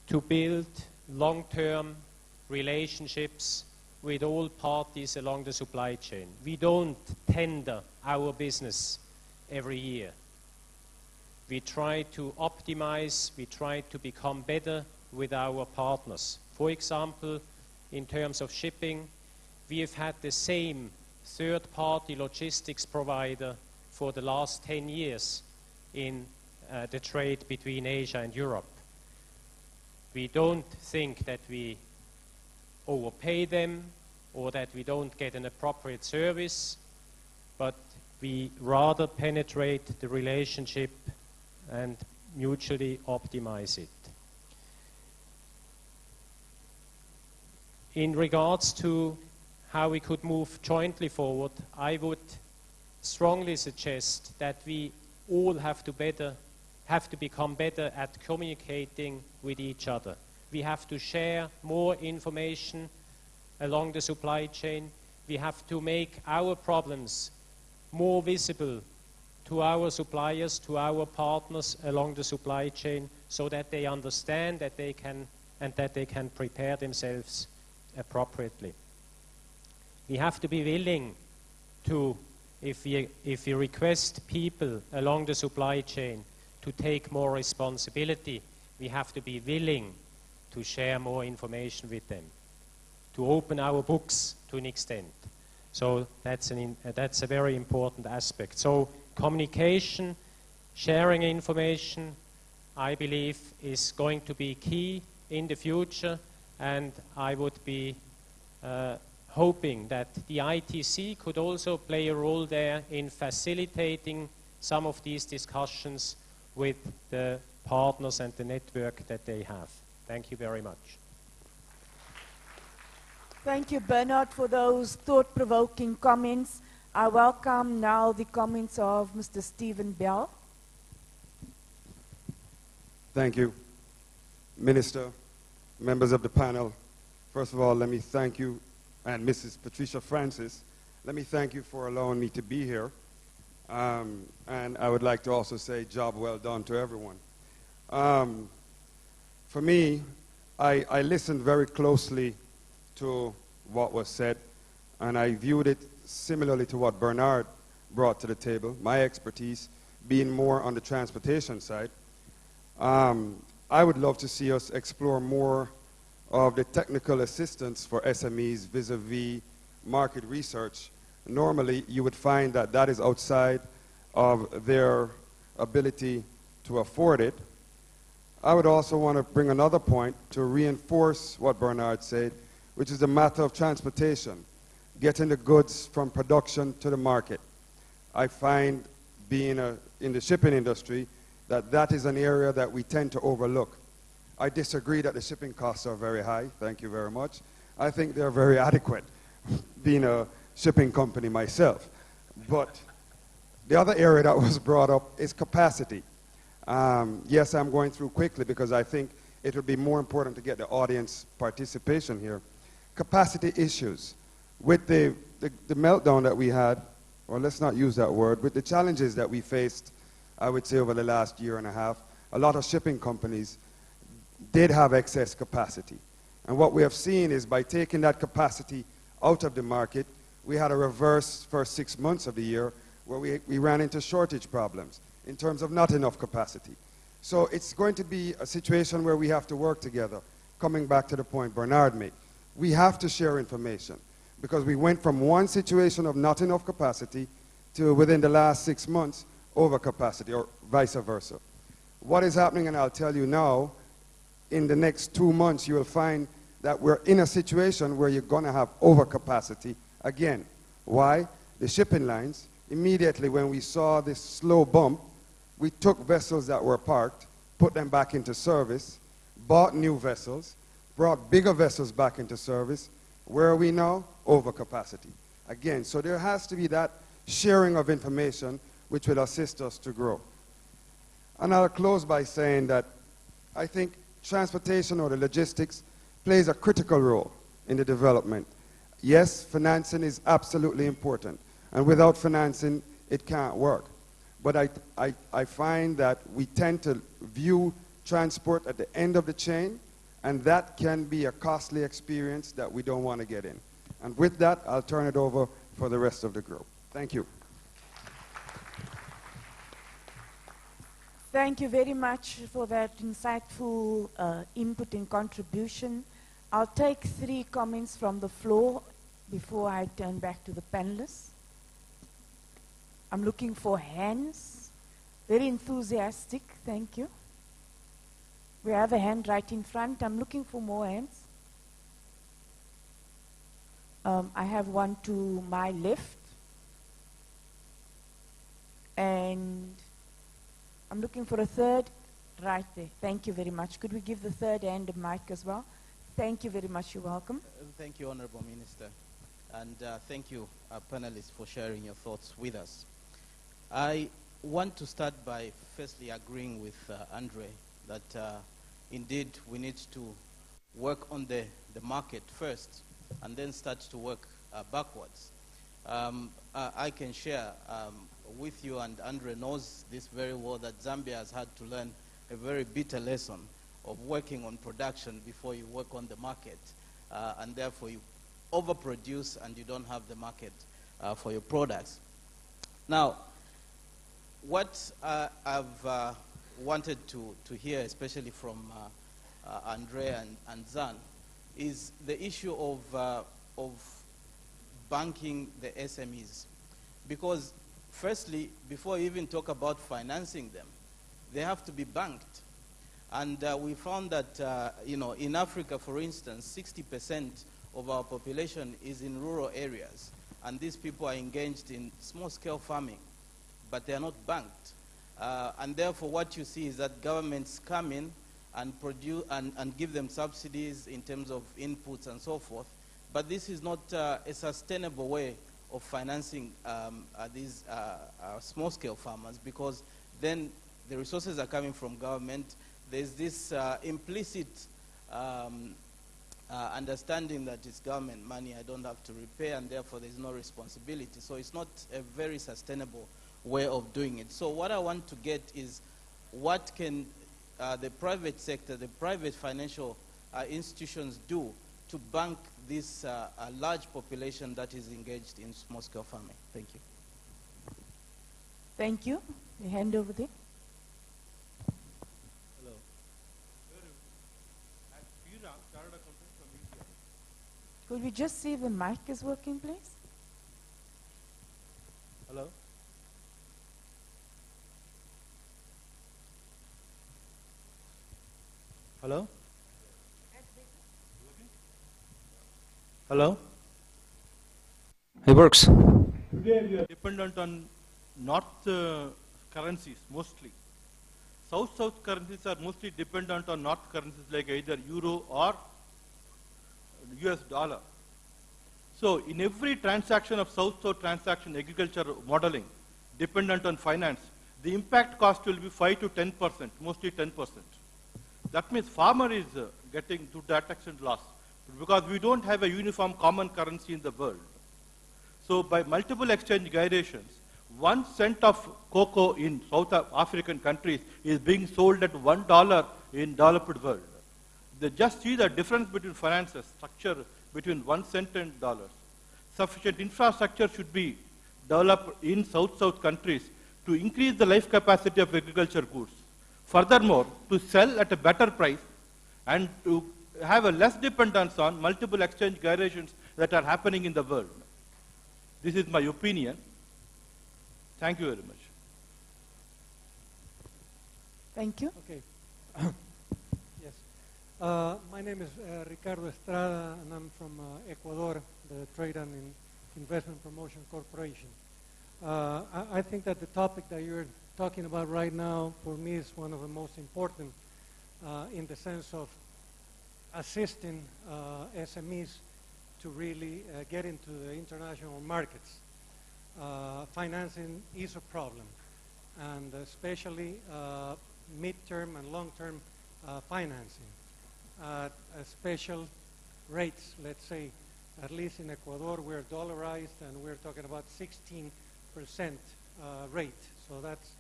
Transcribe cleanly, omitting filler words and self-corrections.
to build long-term relationships with all parties along the supply chain. We don't tender our business every year. We try to optimize, we try to become better with our partners. For example, in terms of shipping, we have had the same third-party logistics provider for the last 10 years in the trade between Asia and Europe. We don't think that we overpay them or that we don't get an appropriate service, but we rather penetrate the relationship and mutually optimize it. In regards to how we could move jointly forward, I would strongly suggest that we all have to become better at communicating with each other. We have to share more information along the supply chain. We have to make our problems more visible to our suppliers, to our partners along the supply chain, so that they understand that they can prepare themselves appropriately. We have to be willing to, if we request people along the supply chain to take more responsibility, we have to be willing to share more information with them, to open our books to an extent. So that's a very important aspect. So communication, sharing information, I believe, is going to be key in the future, and I would be hoping that the ITC could also play a role there in facilitating some of these discussions with the partners and the network that they have. Thank you very much. Thank you, Bernard, for those thought-provoking comments. I welcome now the comments of Mr. Stephen Bell. Thank you, Minister, members of the panel. First of all, let me thank you, and Mrs. Patricia Francis, let me thank you for allowing me to be here. And I would like to also say job well done to everyone. For me, I listened very closely to what was said, and I viewed it similarly to what Bernard brought to the table, my expertise being more on the transportation side. I would love to see us explore more of the technical assistance for SMEs vis-a-vis market research. Normally, you would find that that is outside of their ability to afford it. I would also want to bring another point to reinforce what Bernard said, which is the matter of transportation, getting the goods from production to the market. I find, being in the shipping industry, that that is an area that we tend to overlook. I disagree that the shipping costs are very high. Thank you very much. I think they're very adequate, being a shipping company myself. But the other area that was brought up is capacity. Yes, I'm going through quickly because I think it would be more important to get the audience participation here. Capacity issues. With the meltdown that we had, or let's not use that word, with the challenges that we faced, I would say over the last year and a half, a lot of shipping companies did have excess capacity. And what we have seen is by taking that capacity out of the market, we had a reverse first 6 months of the year where we ran into shortage problems in terms of not enough capacity. So it's going to be a situation where we have to work together. Coming back to the point Bernard made, we have to share information because we went from one situation of not enough capacity to within the last 6 months overcapacity, or vice versa. What is happening, and I'll tell you now, in the next 2 months, you will find that we're in a situation where you're going to have overcapacity again. Why? The shipping lines, immediately when we saw this slow bump, we took vessels that were parked, put them back into service, bought new vessels, brought bigger vessels back into service. Where are we now? Overcapacity. Again, so there has to be that sharing of information which will assist us to grow. And I'll close by saying that I think transportation or the logistics plays a critical role in the development. Yes, financing is absolutely important, and without financing, it can't work. But I find that we tend to view transport at the end of the chain And that can be a costly experience that we don't want to get in. And with that, I'll turn it over for the rest of the group. Thank you. Thank you very much for that insightful input and contribution. I'll take 3 comments from the floor before I turn back to the panelists. I'm looking for hands. Very enthusiastic, thank you. We have a hand right in front. I'm looking for more hands. I have one to my left. And I'm looking for a third right there. Thank you very much. Could we give the third hand a mic as well? Thank you very much. You're welcome. Thank you, Honorable Minister. And thank you, panelists, for sharing your thoughts with us. I want to start by firstly agreeing with Andre that indeed we need to work on the market first and then start to work backwards. I can share with you, and Andre knows this very well, that Zambia has had to learn a very bitter lesson of working on production before you work on the market. And therefore you overproduce and you don't have the market for your products. Now, what I've wanted to hear, especially from Andre and Zan, is the issue of banking the SMEs. Because firstly, before you even talk about financing them, they have to be banked. And we found that, in Africa, for instance, 60% of our population is in rural areas. And these people are engaged in small-scale farming, but they are not banked. And therefore, what you see is that governments come in and produce and give them subsidies in terms of inputs and so forth. But this is not a sustainable way of financing these small-scale farmers, because then the resources are coming from government. There's this implicit understanding that it's government money, I don't have to repay, and therefore there's no responsibility. So it's not a very sustainable way of doing it. So what I want to get is, what can the private sector, the private financial institutions do to bank this large population that is engaged in small-scale farming? Thank you. Thank you. The hand over there. Hello. Chartered accountant from India. Could we just see if the mic is working, please? Hello. Hello. Hello. It works. Today we are dependent on north currencies mostly. South currencies are mostly dependent on north currencies like either euro or US dollar. So in every transaction of south-south transaction, agriculture modeling, dependent on finance, the impact cost will be 5 to 10%, mostly 10%. That means farmer is getting to that extent loss, because we don't have a uniform common currency in the world. So by multiple exchange gyrations, 1 cent of cocoa in South African countries is being sold at $1 in developed world. They just see the difference between finances, structure between 1 cent and dollars. Sufficient infrastructure should be developed in South countries to increase the life capacity of agriculture goods. Furthermore, to sell at a better price and to have a less dependence on multiple exchange gyrations that are happening in the world. This is my opinion. Thank you very much. Thank you. Okay. Yes. My name is Ricardo Estrada, and I'm from Ecuador, the Trade and Investment Promotion Corporation. I think that the topic that you're talking about right now, for me, is one of the most important in the sense of assisting SMEs to really get into the international markets. Financing is a problem, and especially mid-term and long-term financing at special rates. Let's say, at least in Ecuador, we're dollarized, and we're talking about 16% rate. So that's